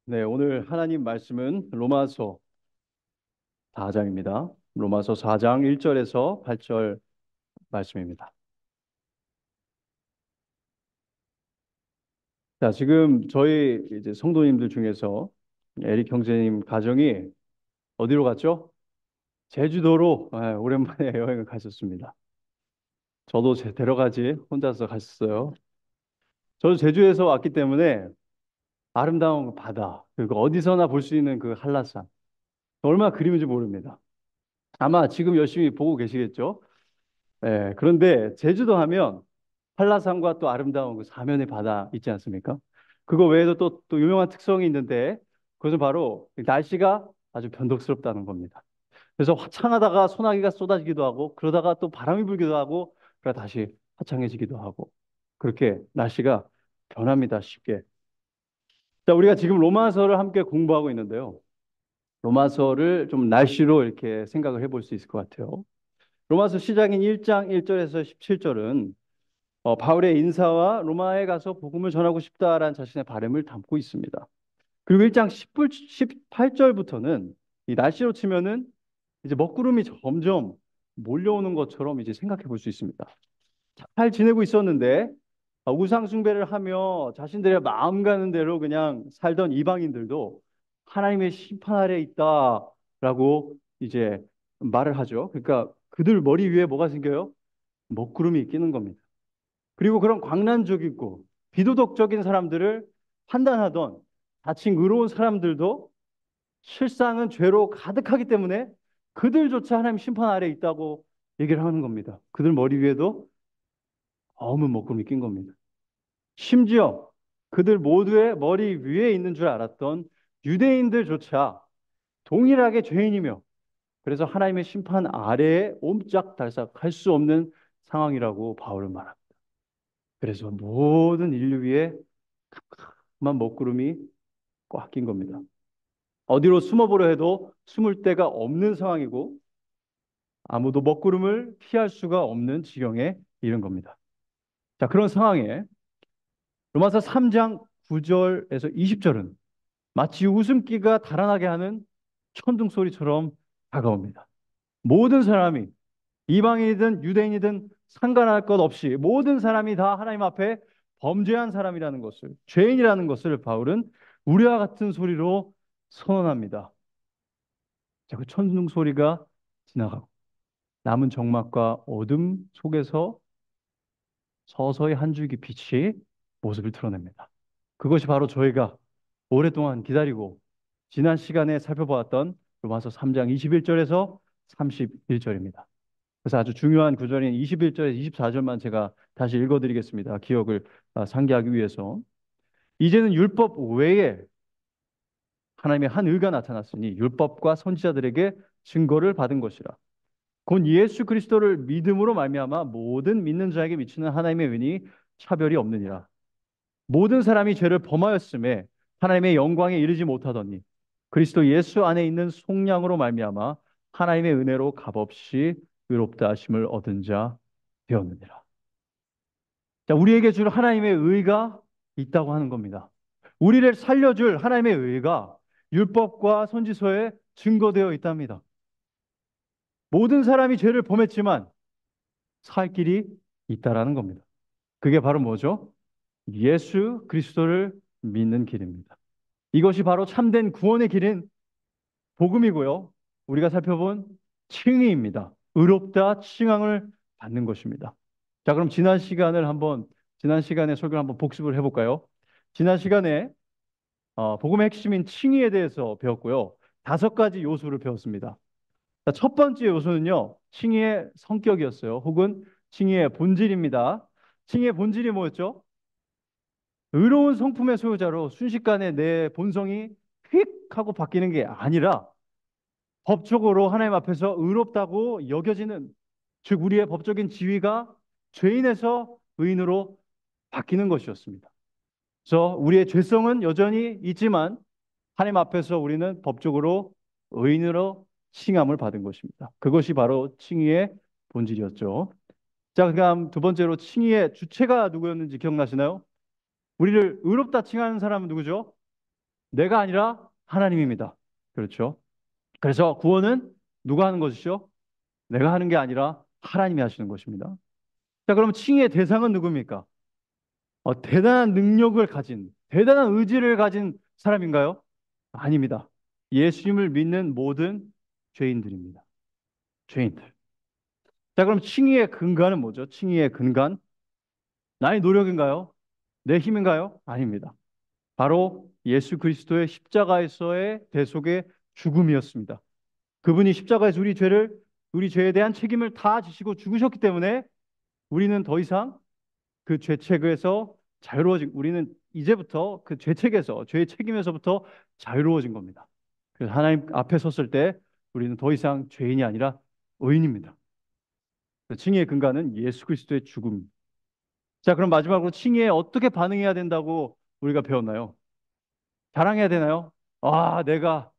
네, 오늘 하나님 말씀은 로마서 4장입니다. 로마서 4장 1절에서 8절 말씀입니다. 자, 지금 저희 이제 성도님들 중에서 에릭 형제님 가정이 어디로 갔죠? 제주도로 오랜만에 여행을 가셨습니다. 저도 데려가지 혼자서 갔었어요. 저도 제주에서 왔기 때문에 아름다운 그 바다, 그리고 어디서나 볼 수 있는 그 한라산, 얼마나 그리운지 모릅니다. 아마 지금 열심히 보고 계시겠죠? 그런데 제주도 하면 한라산과 또 아름다운 그 사면의 바다 있지 않습니까? 그거 외에도 또 유명한 특성이 있는데 그것은 바로 날씨가 아주 변덕스럽다는 겁니다. 그래서 화창하다가 소나기가 쏟아지기도 하고 그러다가 또 바람이 불기도 하고 그러다 다시 화창해지기도 하고 그렇게 날씨가 변합니다, 쉽게. 자, 우리가 지금 로마서를 함께 공부하고 있는데요. 로마서를 좀 날씨로 이렇게 생각을 해볼 수 있을 것 같아요. 로마서 시작인 1장 1절에서 17절은 바울의 인사와 로마에 가서 복음을 전하고 싶다라는 자신의 바람을 담고 있습니다. 그리고 1장 18절부터는 이 날씨로 치면은 이제 먹구름이 점점 몰려오는 것처럼 이제 생각해 볼 수 있습니다. 잘 지내고 있었는데 우상 숭배를 하며 자신들의 마음 가는 대로 그냥 살던 이방인들도 하나님의 심판 아래 있다라고 이제 말을 하죠. 그러니까 그들 머리 위에 뭐가 생겨요? 먹구름이 끼는 겁니다. 그리고 그런 광란적이고 비도덕적인 사람들을 판단하던 자칭 의로운 사람들도 실상은 죄로 가득하기 때문에 그들조차 하나님 심판 아래 있다고 얘기를 하는 겁니다. 그들 머리 위에도 어문 먹구름이 낀 겁니다. 심지어 그들 모두의 머리 위에 있는 줄 알았던 유대인들조차 동일하게 죄인이며 그래서 하나님의 심판 아래에 옴짝달싹 할 수 없는 상황이라고 바울은 말합니다. 그래서 모든 인류 위에 만 먹구름이 꽉 낀 겁니다. 어디로 숨어보려 해도 숨을 데가 없는 상황이고 아무도 먹구름을 피할 수가 없는 지경에 이른 겁니다. 자, 그런 상황에 로마서 3장 9절에서 20절은 마치 웃음기가 달아나게 하는 천둥 소리처럼 다가옵니다. 모든 사람이 이방인이든 유대인이든 상관할 것 없이 모든 사람이 다 하나님 앞에 범죄한 사람이라는 것을, 죄인이라는 것을 바울은 우리와 같은 소리로 선언합니다. 자, 그 천둥 소리가 지나가고 남은 적막과 어둠 속에서 서서히 한 줄기 빛이 모습을 드러냅니다. 그것이 바로 저희가 오랫동안 기다리고 지난 시간에 살펴보았던 로마서 3장 21절에서 31절입니다. 그래서 아주 중요한 구절인 21절에서 24절만 제가 다시 읽어드리겠습니다. 기억을 상기하기 위해서. 이제는 율법 외에 하나님의 한 의가 나타났으니 율법과 선지자들에게 증거를 받은 것이라. 곧 예수 그리스도를 믿음으로 말미암아 모든 믿는 자에게 미치는 하나님의 은이 차별이 없느니라. 모든 사람이 죄를 범하였음에 하나님의 영광에 이르지 못하더니 그리스도 예수 안에 있는 속량으로 말미암아 하나님의 은혜로 값없이 의롭다 하심을 얻은 자 되었느니라. 자, 우리에게 줄 하나님의 의가 있다고 하는 겁니다. 우리를 살려줄 하나님의 의가 율법과 선지서에 증거되어 있답니다. 모든 사람이 죄를 범했지만 살 길이 있다라는 겁니다. 그게 바로 뭐죠? 예수 그리스도를 믿는 길입니다. 이것이 바로 참된 구원의 길인 복음이고요. 우리가 살펴본 칭의입니다. 의롭다 칭함을 받는 것입니다. 자, 그럼 지난 시간에 설교를 한번 복습을 해볼까요? 지난 시간에 복음의 핵심인 칭의에 대해서 배웠고요. 5가지 요소를 배웠습니다. 자, 첫 번째 요소는요, 칭의의 성격이었어요. 혹은 칭의의 본질입니다. 칭의의 본질이 뭐였죠? 의로운 성품의 소유자로 순식간에 내 본성이 휙 하고 바뀌는 게 아니라 법적으로 하나님 앞에서 의롭다고 여겨지는, 즉 우리의 법적인 지위가 죄인에서 의인으로 바뀌는 것이었습니다. 그래서 우리의 죄성은 여전히 있지만 하나님 앞에서 우리는 법적으로 의인으로 칭함을 받은 것입니다. 그것이 바로 칭의의 본질이었죠. 자, 그다음 두 번째로 칭의의 주체가 누구였는지 기억나시나요? 우리를 의롭다 칭하는 사람은 누구죠? 내가 아니라 하나님입니다. 그렇죠? 그래서 구원은 누가 하는 것이죠? 내가 하는 게 아니라 하나님이 하시는 것입니다. 자, 그럼 칭의의 대상은 누굽니까? 대단한 능력을 가진, 대단한 의지를 가진 사람인가요? 아닙니다. 예수님을 믿는 모든 죄인들입니다. 죄인들. 자, 그럼 칭의의 근간은 뭐죠? 칭의의 근간? 나의 노력인가요? 내 힘인가요? 아닙니다. 바로 예수 그리스도의 십자가에서의 대속의 죽음이었습니다. 그분이 십자가에서 우리 죄에 대한 책임을 다 지시고 죽으셨기 때문에 우리는 더 이상 그 죄책에서 우리는 이제부터 그 죄책에서, 죄의 책임에서부터 자유로워진 겁니다. 그래서 하나님 앞에 섰을 때 우리는 더 이상 죄인이 아니라 의인입니다. 칭의의 근간은 예수 그리스도의 죽음. 자, 그럼 마지막으로 칭의에 어떻게 반응해야 된다고 우리가 배웠나요? 자랑해야 되나요? 아, 내가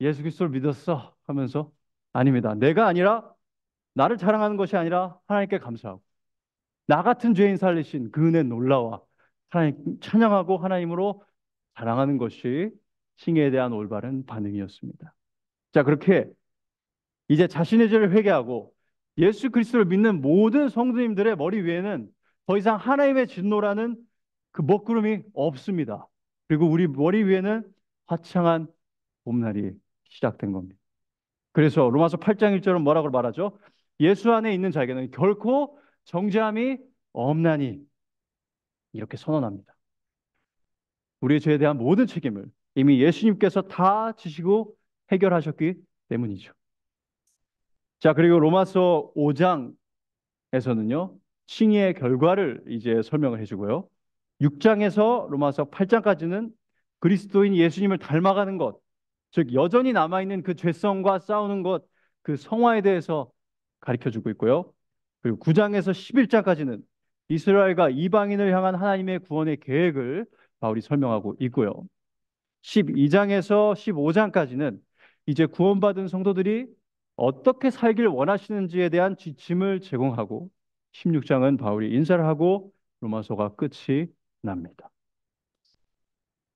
예수 그리스도를 믿었어 하면서 아닙니다. 내가 아니라 나를 자랑하는 것이 아니라 하나님께 감사하고 나 같은 죄인 살리신 그 은혜 놀라와 하나님 찬양하고 하나님으로 자랑하는 것이 칭의에 대한 올바른 반응이었습니다. 자, 그렇게 이제 자신의 죄를 회개하고 예수 그리스도를 믿는 모든 성도님들의 머리 위에는 더 이상 하나님의 진노라는 그 먹구름이 없습니다. 그리고 우리 머리 위에는 화창한 봄날이 시작된 겁니다. 그래서 로마서 8장 1절은 뭐라고 말하죠? 예수 안에 있는 자에게는 결코 정죄함이 없나니 이렇게 선언합니다. 우리의 죄에 대한 모든 책임을 이미 예수님께서 다 지시고 해결하셨기 때문이죠. 자, 그리고 로마서 5장에서는요, 칭의의 결과를 이제 설명을 해주고요. 6장에서 로마서 8장까지는 그리스도인 예수님을 닮아가는 것, 즉 여전히 남아있는 그 죄성과 싸우는 것, 그 성화에 대해서 가르쳐주고 있고요. 그리고 9장에서 11장까지는 이스라엘과 이방인을 향한 하나님의 구원의 계획을 바울이 설명하고 있고요. 12장에서 15장까지는 이제 구원받은 성도들이 어떻게 살길 원하시는지에 대한 지침을 제공하고 16장은 바울이 인사를 하고 로마서가 끝이 납니다.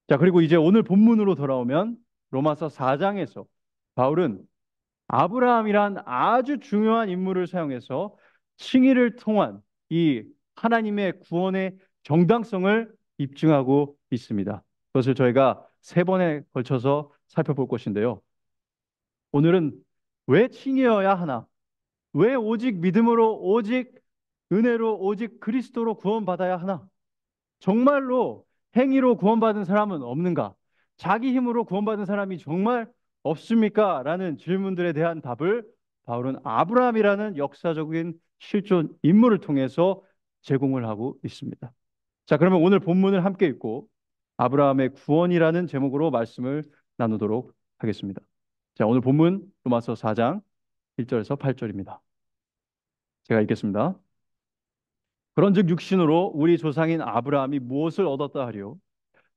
자, 그리고 이제 오늘 본문으로 돌아오면 로마서 4장에서 바울은 아브라함이란 아주 중요한 인물을 사용해서 칭의를 통한 이 하나님의 구원의 정당성을 입증하고 있습니다. 그것을 저희가 세 번에 걸쳐서 살펴볼 것인데요. 오늘은 왜 칭의여야 하나? 왜 오직 믿음으로, 오직 은혜로, 오직 그리스도로 구원받아야 하나? 정말로 행위로 구원받은 사람은 없는가? 자기 힘으로 구원받은 사람이 정말 없습니까? 라는 질문들에 대한 답을 바울은 아브라함이라는 역사적인 실존 인물을 통해서 제공을 하고 있습니다. 자, 그러면 오늘 본문을 함께 읽고 아브라함의 구원이라는 제목으로 말씀을 나누도록 하겠습니다. 자, 오늘 본문 로마서 4장 1절에서 8절입니다. 제가 읽겠습니다. 그런즉 육신으로 우리 조상인 아브라함이 무엇을 얻었다 하리요?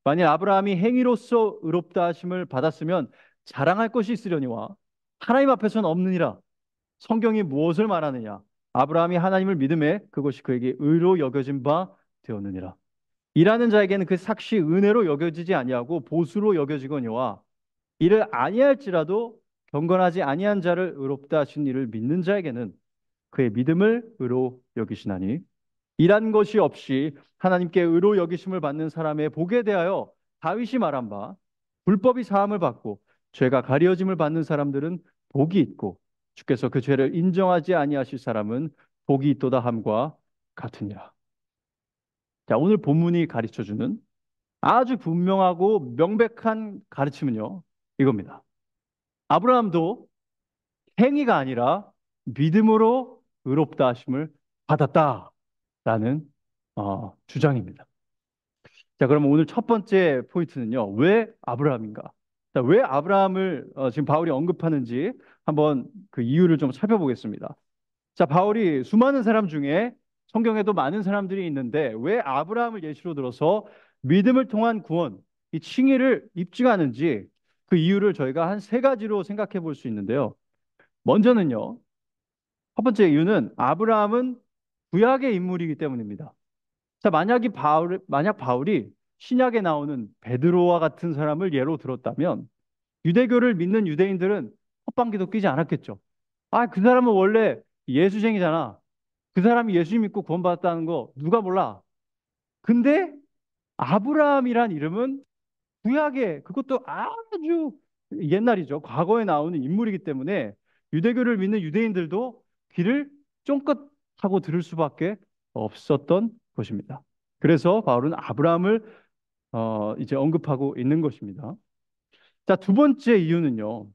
만일 아브라함이 행위로서 의롭다 하심을 받았으면 자랑할 것이 있으려니와 하나님 앞에서는 없느니라. 성경이 무엇을 말하느냐? 아브라함이 하나님을 믿음에 그것이 그에게 의로 여겨진 바 되었느니라. 일하는 자에게는 그 삭시 은혜로 여겨지지 아니하고 보수로 여겨지거니와 이를 아니할지라도 경건하지 아니한 자를 의롭다 하신 이를 믿는 자에게는 그의 믿음을 의로 여기시나니 일한 것이 없이 하나님께 의로 여기심을 받는 사람의 복에 대하여 다윗이 말한 바 불법이 사함을 받고 죄가 가려짐을 받는 사람들은 복이 있고 주께서 그 죄를 인정하지 아니하실 사람은 복이 있도다 함과 같으니라. 자, 오늘 본문이 가르쳐주는 아주 분명하고 명백한 가르침은요, 이겁니다. 아브라함도 행위가 아니라 믿음으로 의롭다 하심을 받았다라는 주장입니다. 자, 그러면 오늘 첫 번째 포인트는요, 왜 아브라함인가? 자, 왜 아브라함을 지금 바울이 언급하는지 한번 그 이유를 좀 살펴보겠습니다. 자, 바울이 수많은 사람 중에 성경에도 많은 사람들이 있는데 왜 아브라함을 예시로 들어서 믿음을 통한 구원, 이 칭의를 입증하는지 그 이유를 저희가 한 세 가지로 생각해 볼 수 있는데요. 먼저는요, 첫 번째 이유는 아브라함은 구약의 인물이기 때문입니다. 자, 만약 바울이 신약에 나오는 베드로와 같은 사람을 예로 들었다면 유대교를 믿는 유대인들은 헛방귀도 끼지 않았겠죠. 아, 그 사람은 원래 예수쟁이잖아. 그 사람이 예수 믿고 구원받았다는 거 누가 몰라. 근데 아브라함이란 이름은 구약에 그것도 아주 옛날이죠. 과거에 나오는 인물이기 때문에 유대교를 믿는 유대인들도 귀를 쫑긋 하고 들을 수밖에 없었던 것입니다. 그래서 바울은 아브라함을 이제 언급하고 있는 것입니다. 자, 두 번째 이유는요.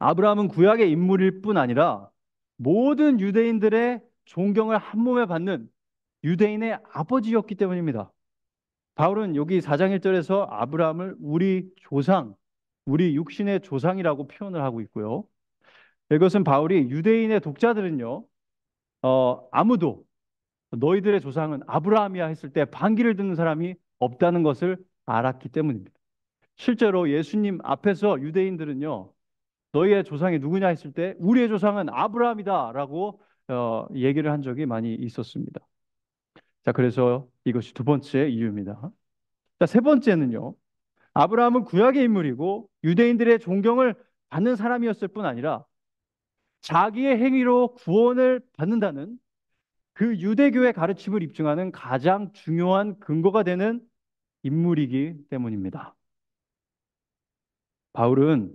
아브라함은 구약의 인물일 뿐 아니라 모든 유대인들의 존경을 한 몸에 받는 유대인의 아버지였기 때문입니다. 바울은 여기 4장 1절에서 아브라함을 우리 조상, 우리 육신의 조상이라고 표현을 하고 있고요. 이것은 바울이 유대인의 독자들은요, 아무도 너희들의 조상은 아브라함이야 했을 때 반기를 듣는 사람이 없다는 것을 알았기 때문입니다. 실제로 예수님 앞에서 유대인들은요, 너희의 조상이 누구냐 했을 때 우리의 조상은 아브라함이다라고 얘기를 한 적이 많이 있었습니다. 자, 그래서 이것이 두 번째 이유입니다. 자, 세 번째는요. 아브라함은 구약의 인물이고 유대인들의 존경을 받는 사람이었을 뿐 아니라 자기의 행위로 구원을 받는다는 그 유대교의 가르침을 입증하는 가장 중요한 근거가 되는 인물이기 때문입니다. 바울은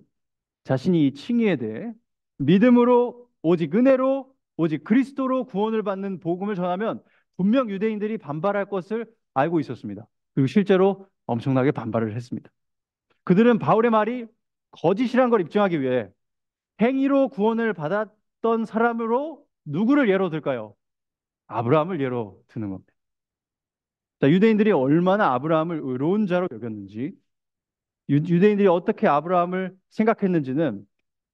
자신이 이 칭의에 대해 믿음으로 오직 은혜로 오직 그리스도로 구원을 받는 복음을 전하면 분명 유대인들이 반발할 것을 알고 있었습니다. 그리고 실제로 엄청나게 반발을 했습니다. 그들은 바울의 말이 거짓이란 걸 입증하기 위해 행위로 구원을 받았던 사람으로 누구를 예로 들까요? 아브라함을 예로 드는 겁니다. 자, 유대인들이 얼마나 아브라함을 의로운 자로 여겼는지, 유대인들이 어떻게 아브라함을 생각했는지는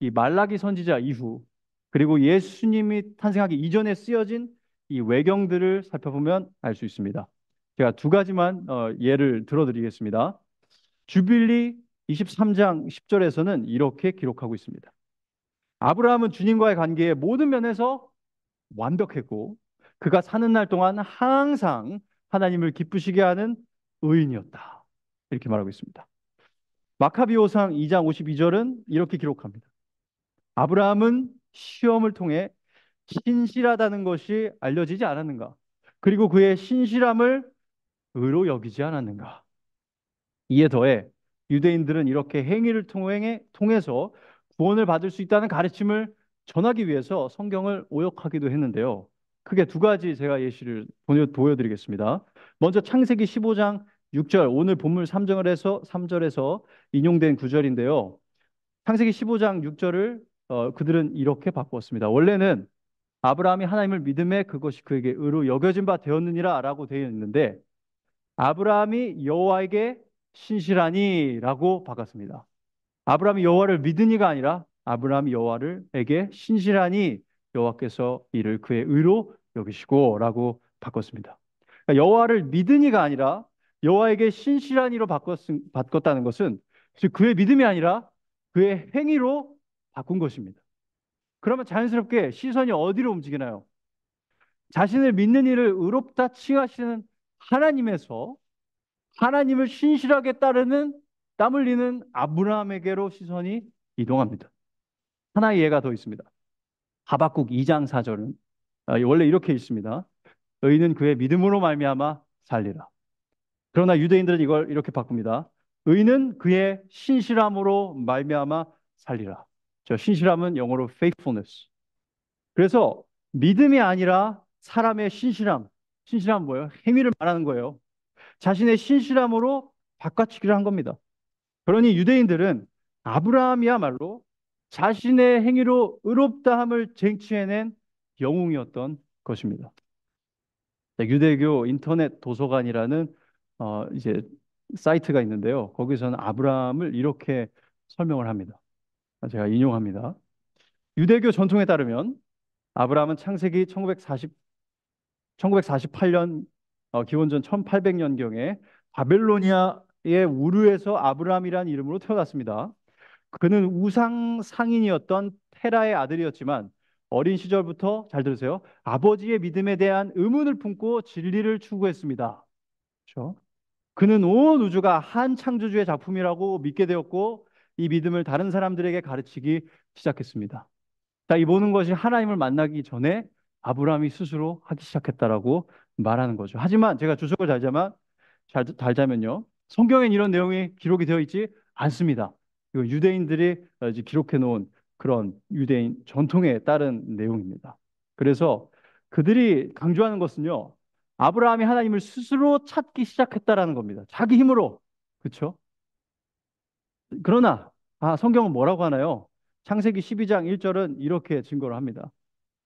이 말라기 선지자 이후, 그리고 예수님이 탄생하기 이전에 쓰여진 이 외경들을 살펴보면 알 수 있습니다. 제가 두 가지만 예를 들어드리겠습니다. 주빌리 23장 10절에서는 이렇게 기록하고 있습니다. 아브라함은 주님과의 관계에 모든 면에서 완벽했고 그가 사는 날 동안 항상 하나님을 기쁘시게 하는 의인이었다. 이렇게 말하고 있습니다. 마카비오상 2장 52절은 이렇게 기록합니다. 아브라함은 시험을 통해 신실하다는 것이 알려지지 않았는가? 그리고 그의 신실함을 의로 여기지 않았는가? 이에 더해 유대인들은 이렇게 행위를 통해서 구원을 받을 수 있다는 가르침을 전하기 위해서 성경을 오역하기도 했는데요. 크게 두 가지 제가 예시를 보여드리겠습니다. 먼저 창세기 15장 6절, 오늘 본문 3절에서 인용된 구절인데요. 창세기 15장 6절을 그들은 이렇게 바꾸었습니다. 원래는 아브라함이 하나님을 믿음에 그것이 그에게 의로 여겨진 바 되었느니라라고 되어 있는데 아브라함이 여호와에게 신실하니라고 바꿨습니다. 아브라함이 여호와를 믿으니가 아니라 아브라함이 여호와를에게 신실하니 여호와께서 이를 그의 의로 여기시고라고 바꿨습니다. 그러니까 여호와를 믿으니가 아니라 여호와에게 신실하니로 바꿨다는 것은 즉 그의 믿음이 아니라 그의 행위로 바꾼 것입니다. 그러면 자연스럽게 시선이 어디로 움직이나요? 자신을 믿는 이를 의롭다 칭하시는 하나님에서 하나님을 신실하게 따르는 땀 흘리는 아브라함에게로 시선이 이동합니다. 하나의 예가 더 있습니다. 하박국 2장 4절은 원래 이렇게 있습니다. 의인은 그의 믿음으로 말미암아 살리라. 그러나 유대인들은 이걸 이렇게 바꿉니다. 의인은 그의 신실함으로 말미암아 살리라. 저 신실함은 영어로 faithfulness. 그래서 믿음이 아니라 사람의 신실함. 신실함은 뭐예요? 행위를 말하는 거예요. 자신의 신실함으로 바꿔치기를 한 겁니다. 그러니 유대인들은 아브라함이야말로 자신의 행위로 의롭다함을 쟁취해낸 영웅이었던 것입니다. 유대교 인터넷 도서관이라는 이제 사이트가 있는데요. 거기서는 아브라함을 이렇게 설명을 합니다. 제가 인용합니다. 유대교 전통에 따르면 아브라함은 창세기 1948년 기원전 1800년경에 바벨로니아의 우르에서 아브라함이라는 이름으로 태어났습니다. 그는 우상 상인이었던 테라의 아들이었지만 어린 시절부터 잘 들으세요. 아버지의 믿음에 대한 의문을 품고 진리를 추구했습니다. 그렇죠? 그는 온 우주가 한 창조주의 작품이라고 믿게 되었고 이 믿음을 다른 사람들에게 가르치기 시작했습니다. 자, 이 모든 것이 하나님을 만나기 전에 아브라함이 스스로 하기 시작했다라고 말하는 거죠. 하지만 제가 주석을 달자면요. 성경엔 이런 내용이 기록이 되어 있지 않습니다. 이거 유대인들이 이제 기록해 놓은 그런 유대인 전통에 따른 내용입니다. 그래서 그들이 강조하는 것은요. 아브라함이 하나님을 스스로 찾기 시작했다라는 겁니다. 자기 힘으로. 그렇죠? 그러나 성경은 뭐라고 하나요? 창세기 12장 1절은 이렇게 증거를 합니다.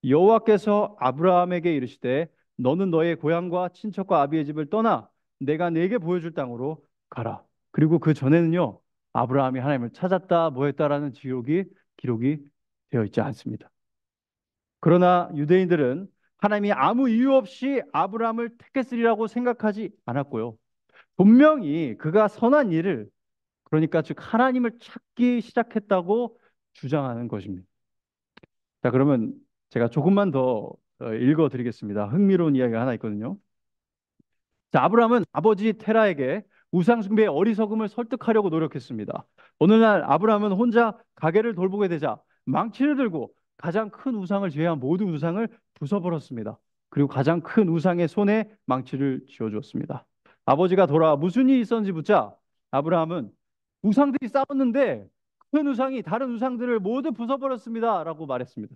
여호와께서 아브라함에게 이르시되 너는 너의 고향과 친척과 아비의 집을 떠나 내가 네게 보여줄 땅으로 가라. 그리고 그 전에는요. 아브라함이 하나님을 찾았다 뭐 했다라는 기록이 되어 있지 않습니다. 그러나 유대인들은 하나님이 아무 이유 없이 아브라함을 택했으리라고 생각하지 않았고요. 분명히 그가 선한 일을 그러니까 즉 하나님을 찾기 시작했다고 주장하는 것입니다. 자, 그러면 제가 조금만 더 읽어 드리겠습니다. 흥미로운 이야기가 하나 있거든요. 자, 아브라함은 아버지 테라에게 우상 숭배의 어리석음을 설득하려고 노력했습니다. 어느 날 아브라함은 혼자 가게를 돌보게 되자 망치를 들고 가장 큰 우상을 제외한 모든 우상을 부숴버렸습니다. 그리고 가장 큰 우상의 손에 망치를 쥐어주었습니다. 아버지가 돌아와 무슨 일이 있었는지 묻자 아브라함은 우상들이 싸웠는데 큰 우상이 다른 우상들을 모두 부숴버렸습니다. 라고 말했습니다.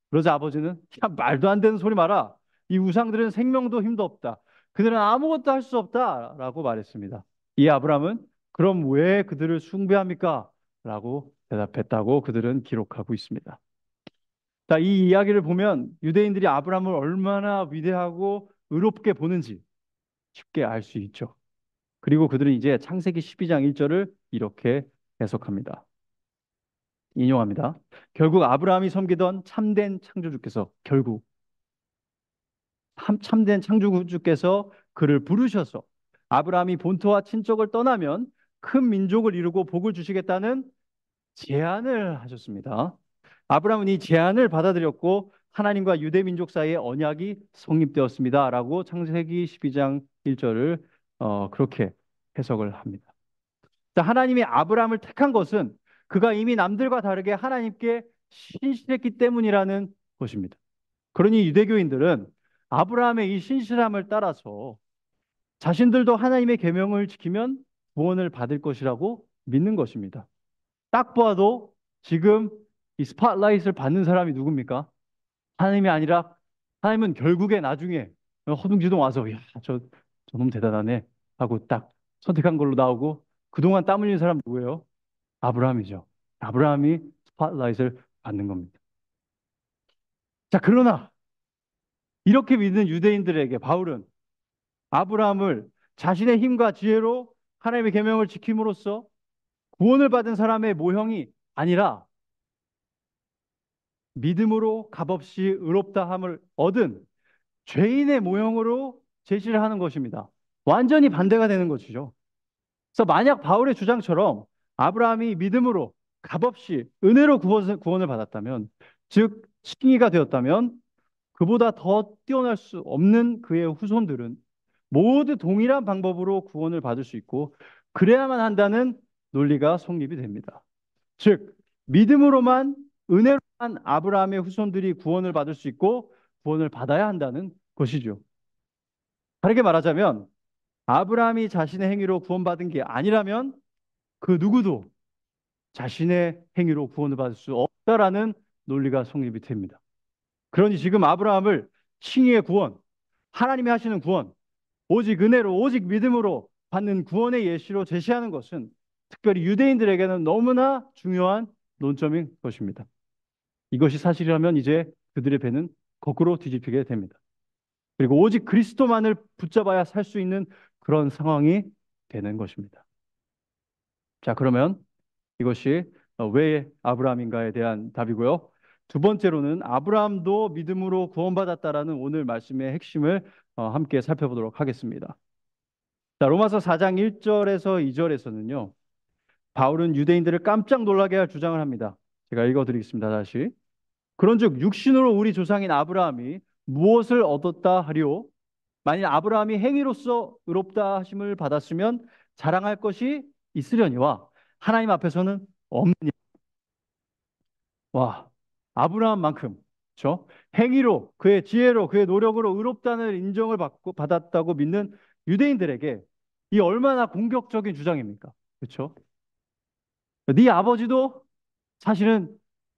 그러자 아버지는 야, 말도 안 되는 소리 마라. 이 우상들은 생명도 힘도 없다. 그들은 아무것도 할 수 없다. 라고 말했습니다. 이 아브라함은 그럼 왜 그들을 숭배합니까? 라고 대답했다고 그들은 기록하고 있습니다. 자, 이 이야기를 보면 유대인들이 아브라함을 얼마나 위대하고 의롭게 보는지 쉽게 알 수 있죠. 그리고 그들은 이제 창세기 12장 1절을 이렇게 해석합니다. 인용합니다. 결국 아브라함이 섬기던 참된 창조주께서 참된 창조주께서 그를 부르셔서 아브라함이 본토와 친척을 떠나면 큰 민족을 이루고 복을 주시겠다는 제안을 하셨습니다. 아브라함은 이 제안을 받아들였고 하나님과 유대 민족 사이의 언약이 성립되었습니다라고 창세기 12장 1절을 그렇게 해석을 합니다. 자, 하나님이 아브라함을 택한 것은 그가 이미 남들과 다르게 하나님께 신실했기 때문이라는 것입니다. 그러니 유대교인들은 아브라함의 이 신실함을 따라서 자신들도 하나님의 계명을 지키면 구원을 받을 것이라고 믿는 것입니다. 딱 봐도 지금 이 스팟라이트를 받는 사람이 누굽니까? 하나님이 아니라 하나님은 결국에 나중에 허둥지둥 와서 야, 저놈 대단하네 하고 딱 선택한 걸로 나오고 그동안 땀 흘린 사람 누구예요? 아브라함이죠. 아브라함이 스팟라이트를 받는 겁니다. 자, 그러나 이렇게 믿는 유대인들에게 바울은 아브라함을 자신의 힘과 지혜로 하나님의 계명을 지킴으로써 구원을 받은 사람의 모형이 아니라 믿음으로 값없이 의롭다함을 얻은 죄인의 모형으로 제시를 하는 것입니다. 완전히 반대가 되는 것이죠. 그래서 만약 바울의 주장처럼 아브라함이 믿음으로 값없이 은혜로 구원을 받았다면, 즉 칭의가 되었다면 그보다 더 뛰어날 수 없는 그의 후손들은 모두 동일한 방법으로 구원을 받을 수 있고 그래야만 한다는 논리가 성립이 됩니다. 즉 믿음으로만 은혜로만 아브라함의 후손들이 구원을 받을 수 있고 구원을 받아야 한다는 것이죠. 다르게 말하자면 아브라함이 자신의 행위로 구원받은 게 아니라면 그 누구도 자신의 행위로 구원을 받을 수 없다라는 논리가 성립이 됩니다. 그러니 지금 아브라함을 칭의의 구원, 하나님이 하시는 구원, 오직 은혜로, 오직 믿음으로 받는 구원의 예시로 제시하는 것은 특별히 유대인들에게는 너무나 중요한 논점인 것입니다. 이것이 사실이라면 이제 그들의 배는 거꾸로 뒤집히게 됩니다. 그리고 오직 그리스도만을 붙잡아야 살 수 있는 그런 상황이 되는 것입니다. 자, 그러면 이것이 왜 아브라함인가에 대한 답이고요. 두 번째로는 아브라함도 믿음으로 구원받았다라는 오늘 말씀의 핵심을 함께 살펴보도록 하겠습니다. 자, 로마서 4장 1절에서 2절에서는요. 바울은 유대인들을 깜짝 놀라게 할 주장을 합니다. 제가 읽어드리겠습니다. 다시. 그런즉 육신으로 우리 조상인 아브라함이 무엇을 얻었다 하리오? 만일 아브라함이 행위로서 의롭다 하심을 받았으면 자랑할 것이 있으려니와 하나님 앞에서는 없는. 와, 아브라함만큼, 그렇죠? 행위로, 그의 지혜로, 그의 노력으로 의롭다는 인정을 받고 받았다고 믿는 유대인들에게 이 얼마나 공격적인 주장입니까? 그렇죠? 네 아버지도 사실은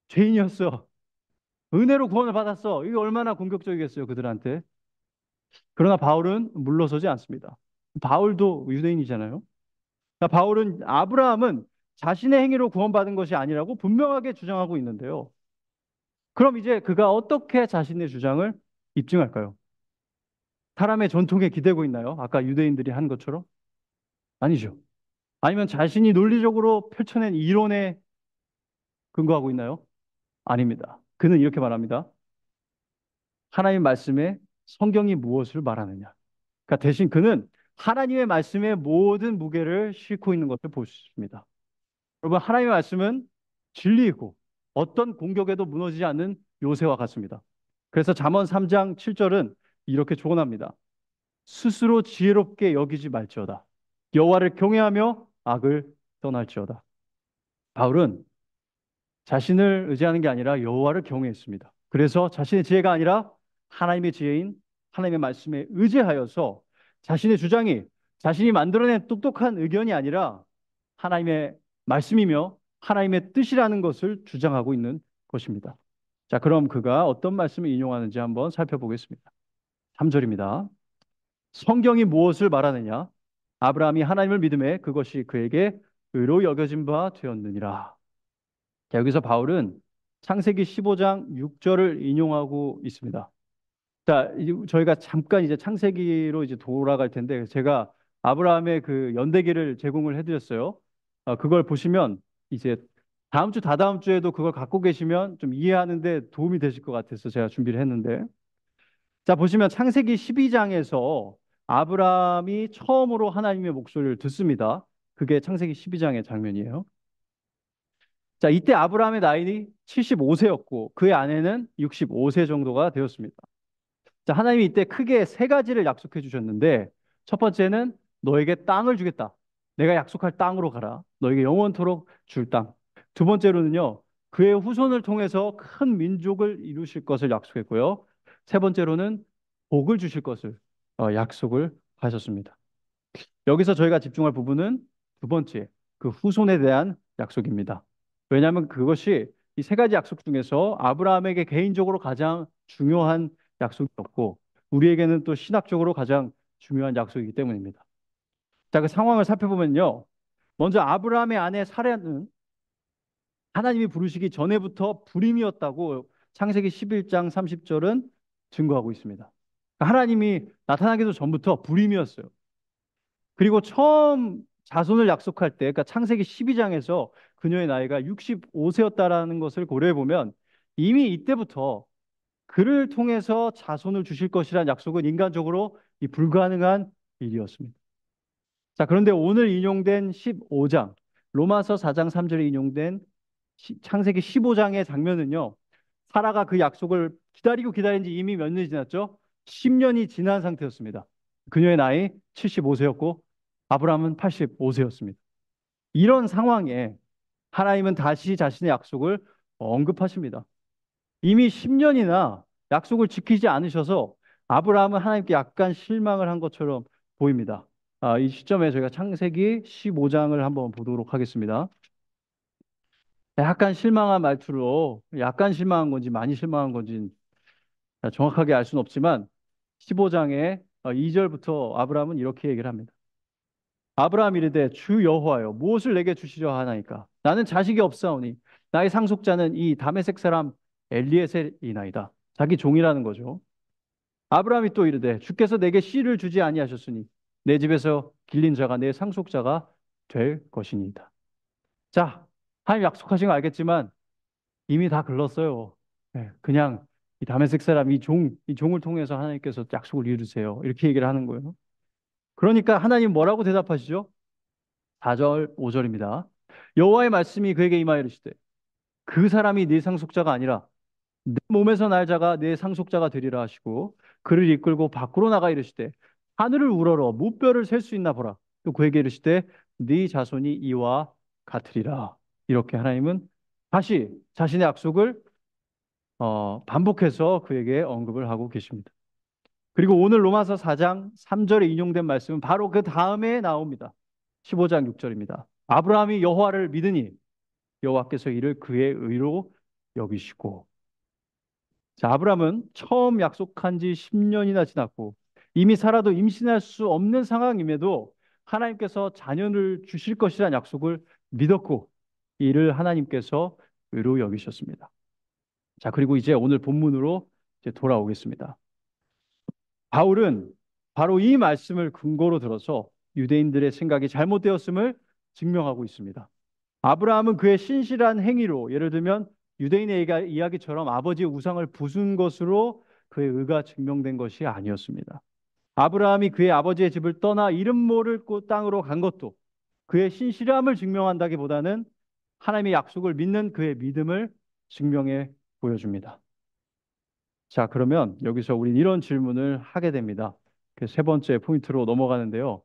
죄인이었어. 은혜로 구원을 받았어. 이게 얼마나 공격적이겠어요, 그들한테. 그러나 바울은 물러서지 않습니다. 바울도 유대인이잖아요. 그러니까 바울은 아브라함은 자신의 행위로 구원받은 것이 아니라고 분명하게 주장하고 있는데요. 그럼 이제 그가 어떻게 자신의 주장을 입증할까요? 사람의 전통에 기대고 있나요? 아까 유대인들이 한 것처럼? 아니죠. 아니면 자신이 논리적으로 펼쳐낸 이론에 근거하고 있나요? 아닙니다. 그는 이렇게 말합니다. 하나님 말씀에 성경이 무엇을 말하느냐. 그러니까 대신 그는 하나님의 말씀에 모든 무게를 싣고 있는 것을 볼 수 있습니다. 여러분, 하나님의 말씀은 진리이고 어떤 공격에도 무너지지 않는 요새와 같습니다. 그래서 잠언 3장 7절은 이렇게 조언합니다. 스스로 지혜롭게 여기지 말지어다. 여호와를 경외하며 악을 떠날지어다. 바울은 자신을 의지하는 게 아니라 여호와를 경외했습니다. 그래서 자신의 지혜가 아니라 하나님의 지혜인 하나님의 말씀에 의지하여서 자신의 주장이 자신이 만들어낸 똑똑한 의견이 아니라 하나님의 말씀이며 하나님의 뜻이라는 것을 주장하고 있는 것입니다. 자, 그럼 그가 어떤 말씀을 인용하는지 한번 살펴보겠습니다. 3절입니다. 성경이 무엇을 말하느냐? 아브라함이 하나님을 믿음에 그것이 그에게 의로 여겨진 바 되었느니라. 자, 여기서 바울은 창세기 15장 6절을 인용하고 있습니다. 자, 저희가 잠깐 이제 창세기로 이제 돌아갈 텐데 제가 아브라함의 그 연대기를 제공을 해드렸어요. 그걸 보시면 이제 다음 주, 다다음 주에도 그걸 갖고 계시면 좀 이해하는데 도움이 되실 것 같아서 제가 준비를 했는데. 자, 보시면 창세기 12장에서 아브라함이 처음으로 하나님의 목소리를 듣습니다. 그게 창세기 12장의 장면이에요. 자, 이때 아브라함의 나이는 75세였고 그의 아내는 65세 정도가 되었습니다. 자, 하나님이 이때 크게 세 가지를 약속해 주셨는데 첫 번째는 너에게 땅을 주겠다. 내가 약속할 땅으로 가라. 너에게 영원토록 줄 땅. 두 번째로는요. 그의 후손을 통해서 큰 민족을 이루실 것을 약속했고요. 세 번째로는 복을 주실 것을 약속을 하셨습니다. 여기서 저희가 집중할 부분은 두 번째, 그 후손에 대한 약속입니다. 왜냐하면 그것이 이 세 가지 약속 중에서 아브라함에게 개인적으로 가장 중요한 약속이었고, 우리에게는 또 신학적으로 가장 중요한 약속이기 때문입니다. 자, 그 상황을 살펴보면요. 먼저 아브라함의 아내 사라는 하나님이 부르시기 전에부터 불임이었다고 창세기 11장 30절은 증거하고 있습니다. 하나님이 나타나기도 전부터 불임이었어요. 그리고 처음 자손을 약속할 때, 그러니까 창세기 12장에서 그녀의 나이가 65세였다라는 것을 고려해 보면 이미 이때부터 그를 통해서 자손을 주실 것이라는 약속은 인간적으로 이 불가능한 일이었습니다. 자, 그런데 오늘 인용된 15장, 로마서 4장 3절에 인용된 창세기 15장의 장면은요, 사라가 그 약속을 기다리고 기다린 지 이미 몇 년이 지났죠? 10년이 지난 상태였습니다. 그녀의 나이 75세였고, 아브라함은 85세였습니다. 이런 상황에 하나님은 다시 자신의 약속을 언급하십니다. 이미 10년이나 약속을 지키지 않으셔서 아브라함은 하나님께 약간 실망을 한 것처럼 보입니다. 이 시점에 저희가 창세기 15장을 한번 보도록 하겠습니다. 약간 실망한 말투로 약간 실망한 건지 많이 실망한 건지 정확하게 알 수는 없지만 15장의 2절부터 아브라함은 이렇게 얘기를 합니다. 아브라함 이르되 주 여호와여 무엇을 내게 주시려 하나이까 나는 자식이 없사오니 나의 상속자는 이 다메섹 사람 엘리에셀이나이다. 자기 종이라는 거죠. 아브라함이 또 이르되 주께서 내게 씨를 주지 아니하셨으니 내 집에서 길린 자가 내 상속자가 될 것이니이다. 자, 하나님 약속하신 거 알겠지만 이미 다 글렀어요. 네, 그냥 이 다메섹 사람 이 종을 통해서 하나님께서 약속을 이루세요. 이렇게 얘기를 하는 거예요. 그러니까 하나님 뭐라고 대답하시죠? 4절, 5절입니다. 여호와의 말씀이 그에게 임하여 이르시되 그 사람이 네 상속자가 아니라 내 몸에서 날 자가 내 상속자가 되리라 하시고 그를 이끌고 밖으로 나가 이르시되 하늘을 우러러 무뼈를 셀 수 있나 보라. 또 그에게 이르시되 네 자손이 이와 같으리라. 이렇게 하나님은 다시 자신의 약속을 반복해서 그에게 언급을 하고 계십니다. 그리고 오늘 로마서 4장 3절에 인용된 말씀은 바로 그 다음에 나옵니다. 15장 6절입니다. 아브라함이 여호와를 믿으니 여호와께서 이를 그의 의로 여기시고. 자, 아브라함은 처음 약속한 지 10년이나 지났고 이미 살아도 임신할 수 없는 상황임에도 하나님께서 자녀를 주실 것이라는 약속을 믿었고 이를 하나님께서 의로 여기셨습니다. 자, 그리고 이제 오늘 본문으로 이제 돌아오겠습니다. 바울은 바로 이 말씀을 근거로 들어서 유대인들의 생각이 잘못되었음을 증명하고 있습니다. 아브라함은 그의 신실한 행위로, 예를 들면 유대인의 이야기처럼 아버지의 우상을 부순 것으로 그의 의가 증명된 것이 아니었습니다. 아브라함이 그의 아버지의 집을 떠나 이름 모를 곳 땅으로 간 것도 그의 신실함을 증명한다기보다는 하나님의 약속을 믿는 그의 믿음을 증명해 보여줍니다. 자, 그러면 여기서 우린 이런 질문을 하게 됩니다. 그 세 번째 포인트로 넘어가는데요.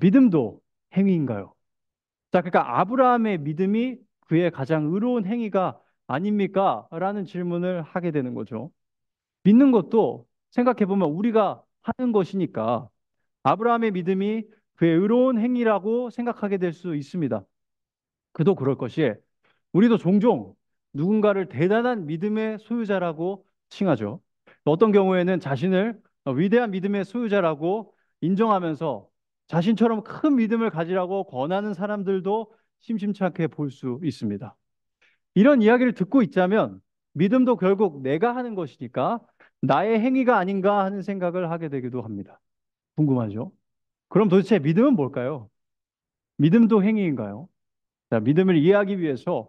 믿음도 행위인가요? 자, 그러니까 아브라함의 믿음이 그의 가장 의로운 행위가 아닙니까? 라는 질문을 하게 되는 거죠. 믿는 것도 생각해 보면 우리가 하는 것이니까 아브라함의 믿음이 그의 의로운 행위라고 생각하게 될 수 있습니다. 그도 그럴 것이 우리도 종종 누군가를 대단한 믿음의 소유자라고 칭하죠. 어떤 경우에는 자신을 위대한 믿음의 소유자라고 인정하면서 자신처럼 큰 믿음을 가지라고 권하는 사람들도 심심찮게 볼 수 있습니다. 이런 이야기를 듣고 있자면 믿음도 결국 내가 하는 것이니까 나의 행위가 아닌가 하는 생각을 하게 되기도 합니다. 궁금하죠? 그럼 도대체 믿음은 뭘까요? 믿음도 행위인가요? 자, 믿음을 이해하기 위해서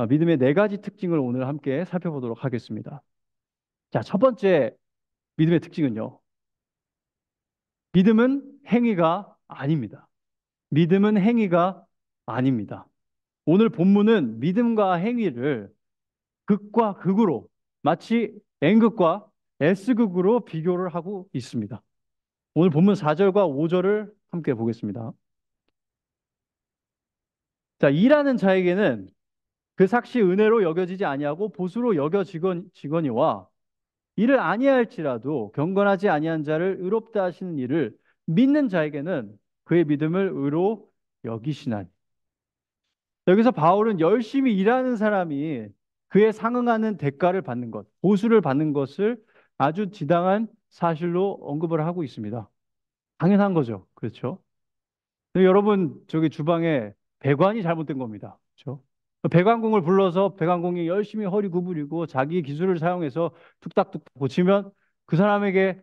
믿음의 네 가지 특징을 오늘 함께 살펴보도록 하겠습니다. 자, 첫 번째 믿음의 특징은요. 믿음은 행위가 아닙니다. 믿음은 행위가 아닙니다. 오늘 본문은 믿음과 행위를 극과 극으로 마치 N극과 S극으로 비교를 하고 있습니다. 오늘 본문 4절과 5절을 함께 보겠습니다. 자, 일하는 자에게는 그 삭시 은혜로 여겨지지 아니하고 보수로 여겨지거니와 이를 아니할지라도 경건하지 아니한 자를 의롭다 하시는 이를 믿는 자에게는 그의 믿음을 의로 여기시나니. 여기서 바울은 열심히 일하는 사람이 그에 상응하는 대가를 받는 것, 보수를 받는 것을 아주 지당한 사실로 언급을 하고 있습니다. 당연한 거죠. 그렇죠? 근데 여러분, 저기 주방에 배관이 잘못된 겁니다. 그렇죠? 배관공을 불러서 배관공이 열심히 허리 구부리고 자기 기술을 사용해서 뚝딱뚝딱 고치면 그 사람에게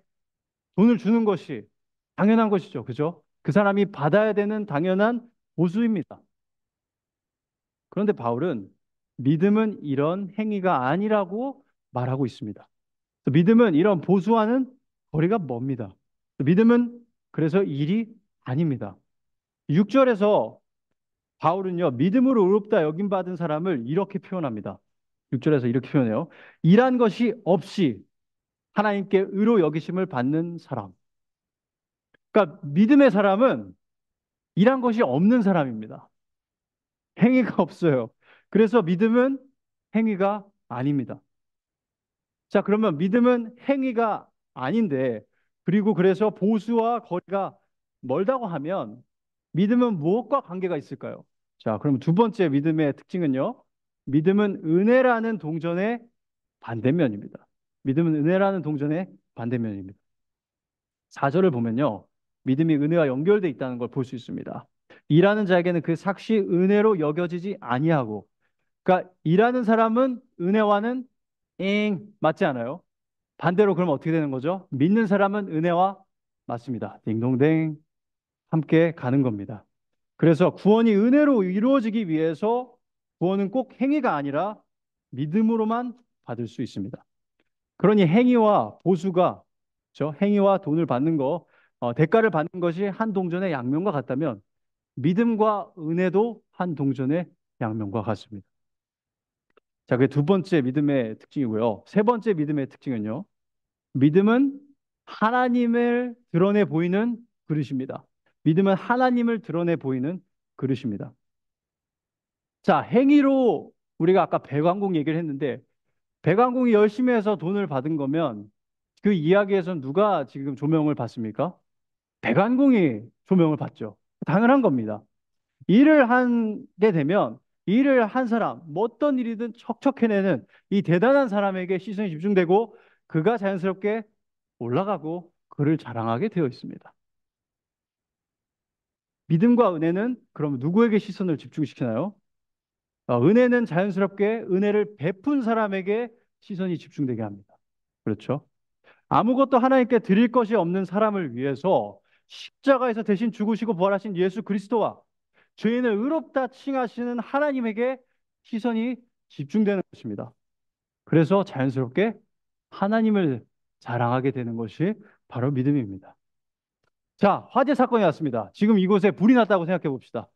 돈을 주는 것이 당연한 것이죠. 그죠? 그 사람이 받아야 되는 당연한 보수입니다. 그런데 바울은 믿음은 이런 행위가 아니라고 말하고 있습니다. 믿음은 이런 보수와는 거리가 멉니다. 믿음은 그래서 일이 아닙니다. 6절에서 바울은요, 믿음으로 의롭다 여김받은 사람을 이렇게 표현합니다. 6절에서 이렇게 표현해요. 일한 것이 없이 하나님께 의로 여기심을 받는 사람. 그러니까 믿음의 사람은 일한 것이 없는 사람입니다. 행위가 없어요. 그래서 믿음은 행위가 아닙니다. 자, 그러면 믿음은 행위가 아닌데, 그리고 그래서 보수와 거리가 멀다고 하면 믿음은 무엇과 관계가 있을까요? 자, 그럼 두 번째 믿음의 특징은요. 믿음은 은혜라는 동전의 반대면입니다. 믿음은 은혜라는 동전의 반대면입니다. 4절을 보면요. 믿음이 은혜와 연결되어 있다는 걸 볼 수 있습니다. 일하는 자에게는 그 삭시 은혜로 여겨지지 아니하고, 그러니까 일하는 사람은 은혜와는 맞지 않아요? 반대로 그러면 어떻게 되는 거죠? 믿는 사람은 은혜와 맞습니다. 딩동댕 함께 가는 겁니다. 그래서 구원이 은혜로 이루어지기 위해서 구원은 꼭 행위가 아니라 믿음으로만 받을 수 있습니다. 그러니 행위와 보수가 행위와 돈을 받는 거, 대가를 받는 것이 한 동전의 양면과 같다면 믿음과 은혜도 한 동전의 양면과 같습니다. 자, 그게 두 번째 믿음의 특징이고요. 세 번째 믿음의 특징은요. 믿음은 하나님을 드러내 보이는 그릇입니다. 믿음은 하나님을 드러내 보이는 그릇입니다. 자, 행위로 우리가 아까 배관공 얘기를 했는데 배관공이 열심히 해서 돈을 받은 거면 그 이야기에서 누가 지금 조명을 받습니까? 배관공이 조명을 받죠. 당연한 겁니다. 일을 하게 되면 일을 한 사람, 뭐 어떤 일이든 척척 해내는 이 대단한 사람에게 시선이 집중되고 그가 자연스럽게 올라가고 그를 자랑하게 되어 있습니다. 믿음과 은혜는 그럼 누구에게 시선을 집중시키나요? 은혜는 자연스럽게 은혜를 베푼 사람에게 시선이 집중되게 합니다. 그렇죠? 아무것도 하나님께 드릴 것이 없는 사람을 위해서 십자가에서 대신 죽으시고 부활하신 예수 그리스도와 죄인을 의롭다 칭하시는 하나님에게 시선이 집중되는 것입니다. 그래서 자연스럽게 하나님을 자랑하게 되는 것이 바로 믿음입니다. 자, 화재 사건이 났습니다. 지금 이곳에 불이 났다고 생각해 봅시다.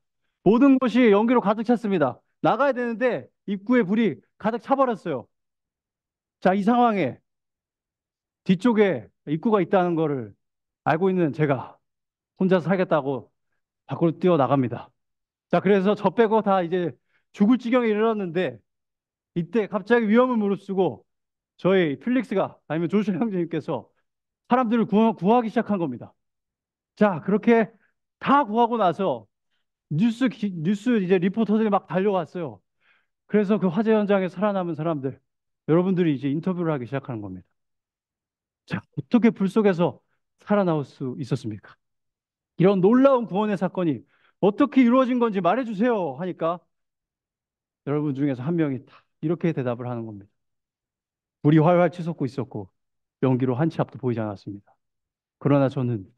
모든 곳이 연기로 가득 찼습니다. 나가야 되는데 입구에 불이 가득 차버렸어요. 자, 이 상황에 뒤쪽에 입구가 있다는 것을 알고 있는 제가 혼자 살겠다고 밖으로 뛰어나갑니다. 자, 그래서 저 빼고 다 이제 죽을 지경에 이르렀는데 이때 갑자기 위험을 무릅쓰고 저희 필릭스가 아니면 조슈아 형제님께서 사람들을 구하기 시작한 겁니다. 자, 그렇게 다 구하고 나서 뉴스 이제 리포터들이 막 달려왔어요. 그래서 그 화재 현장에 살아남은 사람들, 여러분들이 이제 인터뷰를 하기 시작하는 겁니다. 자, 어떻게 불 속에서 살아나올 수 있었습니까? 이런 놀라운 구원의 사건이 어떻게 이루어진 건지 말해주세요 하니까 여러분 중에서 한 명이 다 이렇게 대답을 하는 겁니다. 불이 활활 치솟고 있었고 연기로 한 치 앞도 보이지 않았습니다. 그러나 저는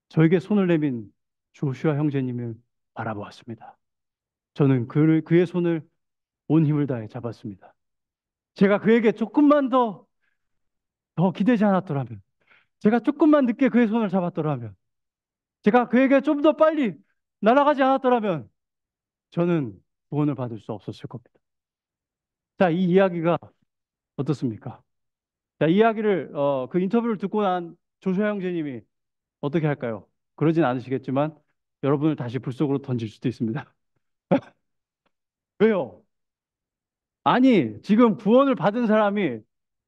저에게 손을 내민 조슈아 형제님을 바라보았습니다. 저는 그의 손을 온 힘을 다해 잡았습니다. 제가 그에게 조금만 더 기대지 않았더라면, 제가 조금만 늦게 그의 손을 잡았더라면, 제가 그에게 좀 더 빨리 날아가지 않았더라면, 저는 구원을 받을 수 없었을 겁니다. 자, 이 이야기가 어떻습니까? 자, 이 이야기를, 그 인터뷰를 듣고 난 조슈아 형제님이 어떻게 할까요? 그러진 않으시겠지만, 여러분을 다시 불 속으로 던질 수도 있습니다. 왜요? 아니, 지금 구원을 받은 사람이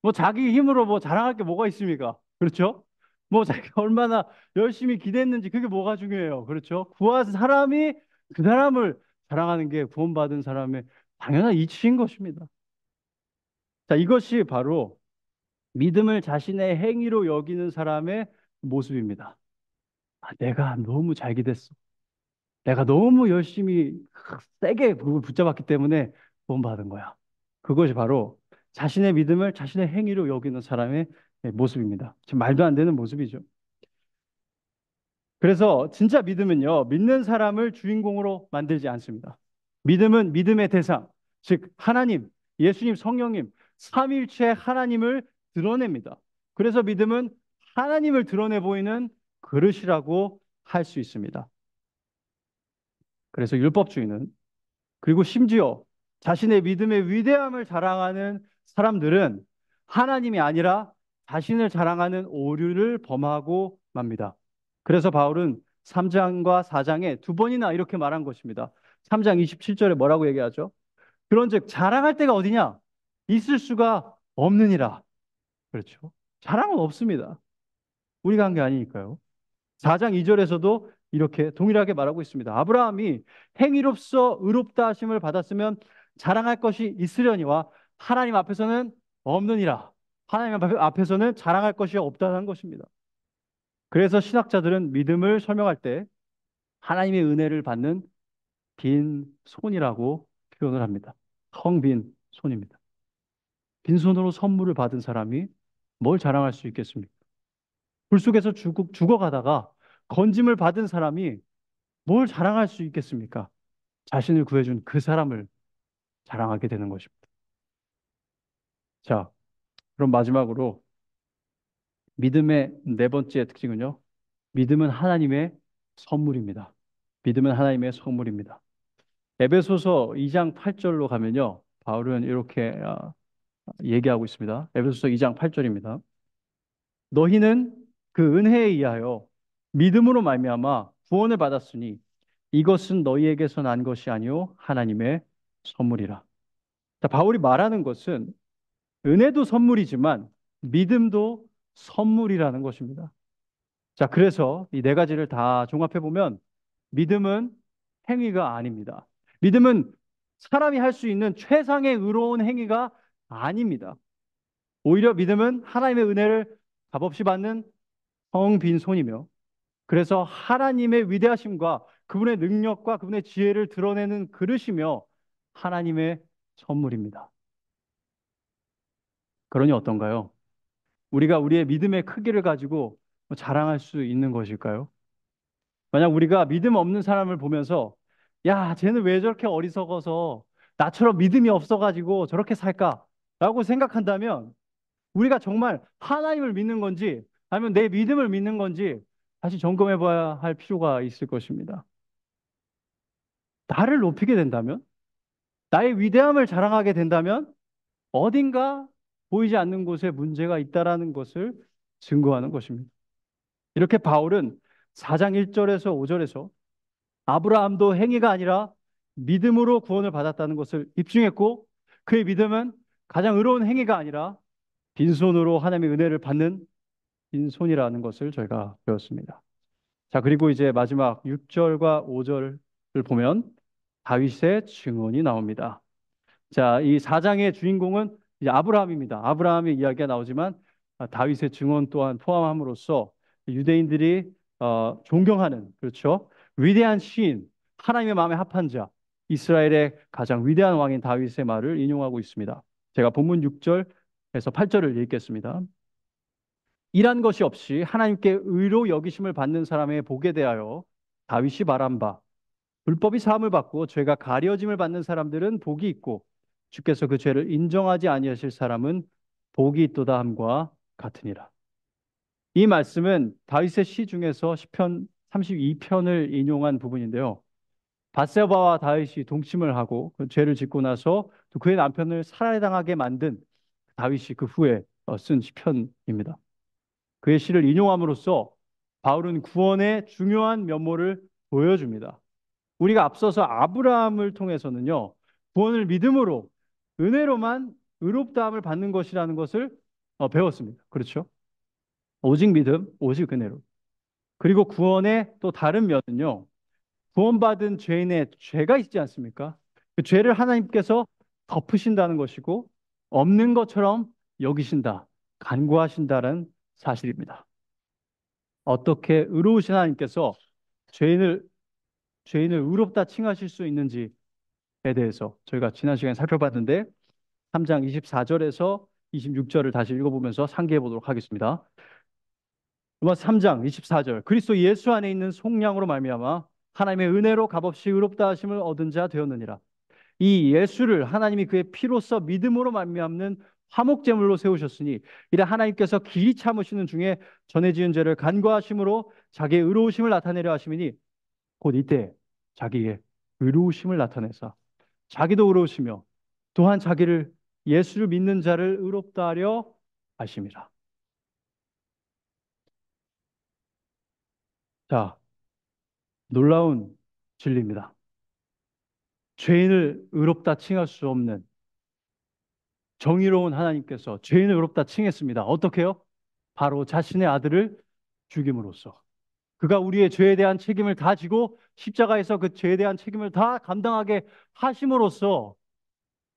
뭐 자기 힘으로 뭐 자랑할 게 뭐가 있습니까? 그렇죠? 뭐 자기가 얼마나 열심히 기대했는지 그게 뭐가 중요해요. 그렇죠? 구한 사람이 그 사람을 자랑하는 게 구원받은 사람의 당연한 이치인 것입니다. 자, 이것이 바로 믿음을 자신의 행위로 여기는 사람의 모습입니다. 내가 너무 잘 기댔어. 내가 너무 열심히 세게 그걸 붙잡았기 때문에 구원받은 거야. 그것이 바로 자신의 믿음을 자신의 행위로 여기는 사람의 모습입니다. 지금 말도 안 되는 모습이죠. 그래서 진짜 믿음은요, 믿는 사람을 주인공으로 만들지 않습니다. 믿음은 믿음의 대상, 즉 하나님, 예수님, 성령님, 삼위일체 하나님을 드러냅니다. 그래서 믿음은 하나님을 드러내 보이는 그릇이라고 할 수 있습니다. 그래서 율법주의는 그리고 심지어 자신의 믿음의 위대함을 자랑하는 사람들은 하나님이 아니라 자신을 자랑하는 오류를 범하고 맙니다. 그래서 바울은 3장과 4장에 두 번이나 이렇게 말한 것입니다. 3장 27절에 뭐라고 얘기하죠? 그런즉 자랑할 데가 어디냐? 있을 수가 없느니라. 그렇죠. 자랑은 없습니다. 우리가 한 게 아니니까요. 4장 2절에서도 이렇게 동일하게 말하고 있습니다. 아브라함이 행위로서 의롭다 하심을 받았으면 자랑할 것이 있으려니와 하나님 앞에서는 없느니라. 하나님 앞에서는 자랑할 것이 없다는 것입니다. 그래서 신학자들은 믿음을 설명할 때 하나님의 은혜를 받는 빈 손이라고 표현을 합니다. 텅 빈 손입니다. 빈손으로 선물을 받은 사람이 뭘 자랑할 수 있겠습니까? 불 속에서 죽어가다가 건짐을 받은 사람이 뭘 자랑할 수 있겠습니까? 자신을 구해준 그 사람을 자랑하게 되는 것입니다. 자, 그럼 마지막으로 믿음의 네 번째 특징은요. 믿음은 하나님의 선물입니다. 믿음은 하나님의 선물입니다. 에베소서 2장 8절로 가면요. 바울은 이렇게 얘기하고 있습니다. 에베소서 2장 8절입니다. 너희는 그 은혜에 의하여 믿음으로 말미암아 구원을 받았으니 이것은 너희에게서 난 것이 아니요 하나님의 선물이라. 자, 바울이 말하는 것은 은혜도 선물이지만 믿음도 선물이라는 것입니다. 자, 그래서 이 네 가지를 다 종합해 보면 믿음은 행위가 아닙니다. 믿음은 사람이 할 수 있는 최상의 의로운 행위가 아닙니다. 오히려 믿음은 하나님의 은혜를 값없이 받는 텅 빈 손이며, 그래서 하나님의 위대하심과 그분의 능력과 그분의 지혜를 드러내는 그릇이며 하나님의 선물입니다. 그러니 어떤가요? 우리가 우리의 믿음의 크기를 가지고 자랑할 수 있는 것일까요? 만약 우리가 믿음 없는 사람을 보면서 야, 쟤는 왜 저렇게 어리석어서 나처럼 믿음이 없어가지고 저렇게 살까라고 생각한다면 우리가 정말 하나님을 믿는 건지 아니면 내 믿음을 믿는 건지 다시 점검해 봐야 할 필요가 있을 것입니다. 나를 높이게 된다면, 나의 위대함을 자랑하게 된다면 어딘가 보이지 않는 곳에 문제가 있다라는 것을 증거하는 것입니다. 이렇게 바울은 4장 1절에서 5절에서 아브라함도 행위가 아니라 믿음으로 구원을 받았다는 것을 입증했고, 그의 믿음은 가장 의로운 행위가 아니라 빈손으로 하나님의 은혜를 받는 빈손이라는 것을 저희가 배웠습니다. 자, 그리고 이제 마지막 6절과 5절을 보면 다윗의 증언이 나옵니다. 자, 이 4장의 주인공은 이제 아브라함입니다. 아브라함의 이야기가 나오지만 다윗의 증언 또한 포함함으로써 유대인들이 존경하는, 그렇죠, 위대한 시인, 하나님의 마음에 합한 자, 이스라엘의 가장 위대한 왕인 다윗의 말을 인용하고 있습니다. 제가 본문 6절에서 8절을 읽겠습니다. 이란 것이 없이 하나님께 의로 여기심을 받는 사람의 복에 대하여 다윗이 말한 바, 불법이 사함을 받고 죄가 가려짐을 받는 사람들은 복이 있고 주께서 그 죄를 인정하지 아니하실 사람은 복이 있도다 함과 같으니라. 이 말씀은 다윗의 시 중에서 시편 32편을 인용한 부분인데요. 바세바와 다윗이 동침을 하고 그 죄를 짓고 나서 또 그의 남편을 살해당하게 만든 다윗이 그 후에 쓴 시편입니다. 그의 시를 인용함으로써 바울은 구원의 중요한 면모를 보여줍니다. 우리가 앞서서 아브라함을 통해서는요, 구원을 믿음으로, 은혜로만 의롭다함을 받는 것이라는 것을 배웠습니다. 그렇죠? 오직 믿음, 오직 은혜로. 그리고 구원의 또 다른 면은요, 구원받은 죄인의 죄가 있지 않습니까? 그 죄를 하나님께서 덮으신다는 것이고, 없는 것처럼 여기신다, 간구하신다는 사실입니다. 어떻게 의로우신 하나님께서 죄인을 의롭다 칭하실 수 있는지에 대해서 저희가 지난 시간에 살펴봤는데 3장 24절에서 26절을 다시 읽어보면서 상기해 보도록 하겠습니다. 로마 3장 24절, 그리스도 예수 안에 있는 속량으로 말미암아 하나님의 은혜로 값없이 의롭다 하심을 얻은 자 되었느니라. 이 예수를 하나님이 그의 피로써 믿음으로 말미암는 화목제물로 세우셨으니 이래 하나님께서 길이 참으시는 중에 전에 지은 죄를 간과하심으로 자기의 의로우심을 나타내려 하심이니 곧 이때 자기의 의로우심을 나타내사 자기도 의로우시며 또한 자기를 예수를 믿는 자를 의롭다 하려 하심이라. 자, 놀라운 진리입니다. 죄인을 의롭다 칭할 수 없는 정의로운 하나님께서 죄인을 의롭다 칭했습니다. 어떻게요? 바로 자신의 아들을 죽임으로써. 그가 우리의 죄에 대한 책임을 다 지고 십자가에서 그 죄에 대한 책임을 다 감당하게 하심으로써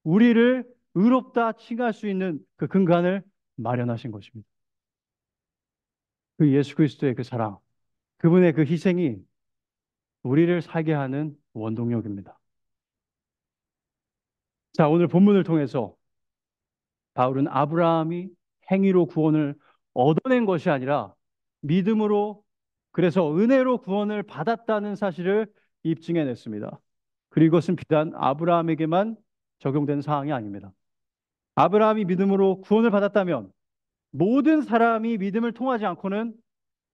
우리를 의롭다 칭할 수 있는 그 근간을 마련하신 것입니다. 그 예수 그리스도의 그 사랑, 그분의 그 희생이 우리를 살게 하는 원동력입니다. 자, 오늘 본문을 통해서 바울은 아브라함이 행위로 구원을 얻어낸 것이 아니라 믿음으로, 그래서 은혜로 구원을 받았다는 사실을 입증해냈습니다. 그리고 이것은 비단 아브라함에게만 적용된 사항이 아닙니다. 아브라함이 믿음으로 구원을 받았다면 모든 사람이 믿음을 통하지 않고는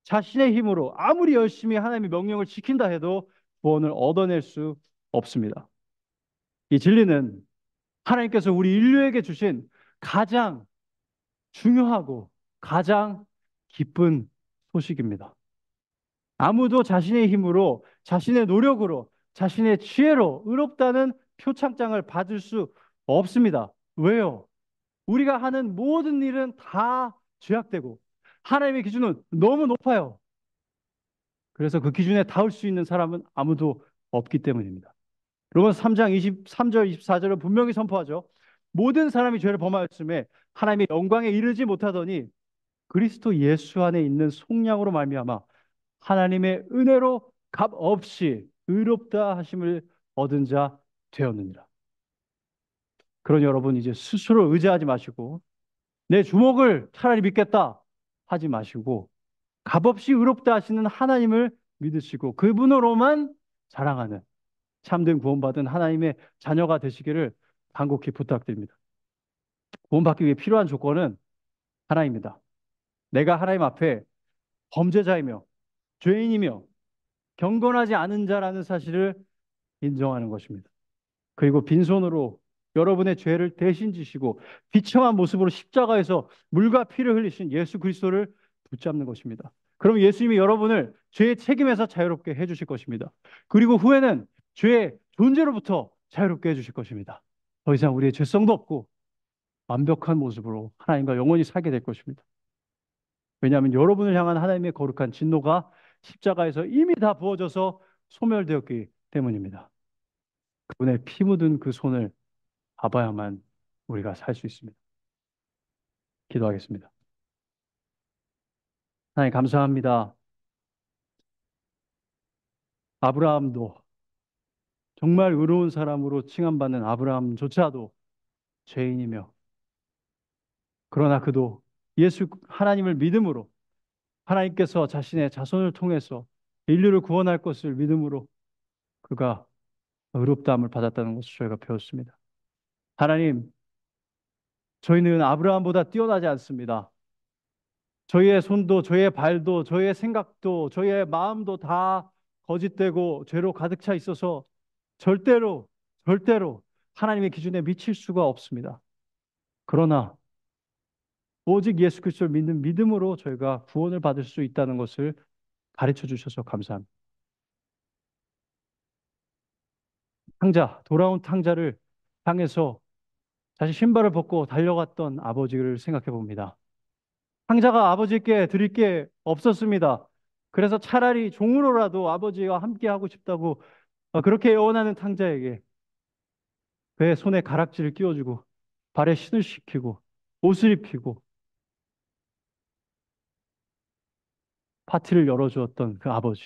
자신의 힘으로 아무리 열심히 하나님의 명령을 지킨다 해도 구원을 얻어낼 수 없습니다. 이 진리는 하나님께서 우리 인류에게 주신 가장 중요하고 가장 기쁜 소식입니다. 아무도 자신의 힘으로, 자신의 노력으로, 자신의 지혜로 의롭다는 표창장을 받을 수 없습니다. 왜요? 우리가 하는 모든 일은 다 죄악되고 하나님의 기준은 너무 높아요. 그래서 그 기준에 닿을 수 있는 사람은 아무도 없기 때문입니다. 로마서 3장 23절 24절은 분명히 선포하죠. 모든 사람이 죄를 범하였음에 하나님의 영광에 이르지 못하더니 그리스도 예수 안에 있는 속량으로 말미암아 하나님의 은혜로 값 없이 의롭다 하심을 얻은 자 되었느니라. 그러니 여러분 이제 스스로 의지하지 마시고 내 주먹을 차라리 믿겠다 하지 마시고 값없이 의롭다 하시는 하나님을 믿으시고 그분으로만 자랑하는 참된 구원받은 하나님의 자녀가 되시기를 간곡히 부탁드립니다. 구원받기 위해 필요한 조건은 하나입니다. 내가 하나님 앞에 범죄자이며 죄인이며 경건하지 않은 자라는 사실을 인정하는 것입니다. 그리고 빈손으로 여러분의 죄를 대신 지시고 비참한 모습으로 십자가에서 물과 피를 흘리신 예수 그리스도를 붙잡는 것입니다. 그럼 예수님이 여러분을 죄의 책임에서 자유롭게 해주실 것입니다. 그리고 후에는 죄의 존재로부터 자유롭게 해주실 것입니다. 더 이상 우리의 죄성도 없고 완벽한 모습으로 하나님과 영원히 살게 될 것입니다. 왜냐하면 여러분을 향한 하나님의 거룩한 진노가 십자가에서 이미 다 부어져서 소멸되었기 때문입니다. 그분의 피 묻은 그 손을 봐봐야만 우리가 살 수 있습니다. 기도하겠습니다. 하나님 감사합니다. 아브라함도 정말 의로운 사람으로 칭함받는 아브라함조차도 죄인이며 그러나 그도 예수 하나님을 믿음으로 하나님께서 자신의 자손을 통해서 인류를 구원할 것을 믿음으로 그가 의롭다함을 받았다는 것을 저희가 배웠습니다. 하나님, 저희는 아브라함보다 뛰어나지 않습니다. 저희의 손도, 저희의 발도, 저희의 생각도, 저희의 마음도 다 거짓되고 죄로 가득 차 있어서 절대로, 절대로 하나님의 기준에 미칠 수가 없습니다. 그러나 오직 예수 그리스도를 믿는 믿음으로 저희가 구원을 받을 수 있다는 것을 가르쳐 주셔서 감사합니다. 돌아온 탕자를 향해서 다시 신발을 벗고 달려갔던 아버지를 생각해 봅니다. 탕자가 아버지께 드릴 게 없었습니다. 그래서 차라리 종으로라도 아버지와 함께 하고 싶다고 그렇게 애원하는 탕자에게 그의 손에 가락지를 끼워주고 발에 신을 시키고 옷을 입히고 파티를 열어주었던 그 아버지.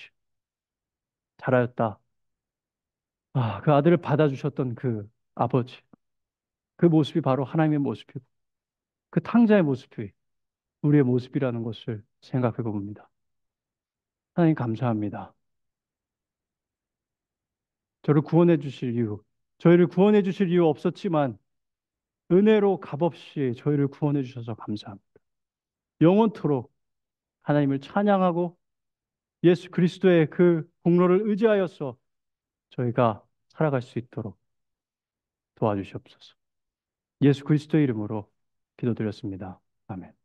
잘하였다. 그 아들을 받아주셨던 그 아버지. 그 모습이 바로 하나님의 모습이고 그 탕자의 모습이 우리의 모습이라는 것을 생각해 봅니다. 하나님 감사합니다. 저를 구원해 주실 이유, 저희를 구원해 주실 이유 없었지만 은혜로 값없이 저희를 구원해 주셔서 감사합니다. 영원토록 하나님을 찬양하고 예수 그리스도의 그 공로를 의지하여서 저희가 살아갈 수 있도록 도와주시옵소서. 예수 그리스도의 이름으로 기도드렸습니다. 아멘.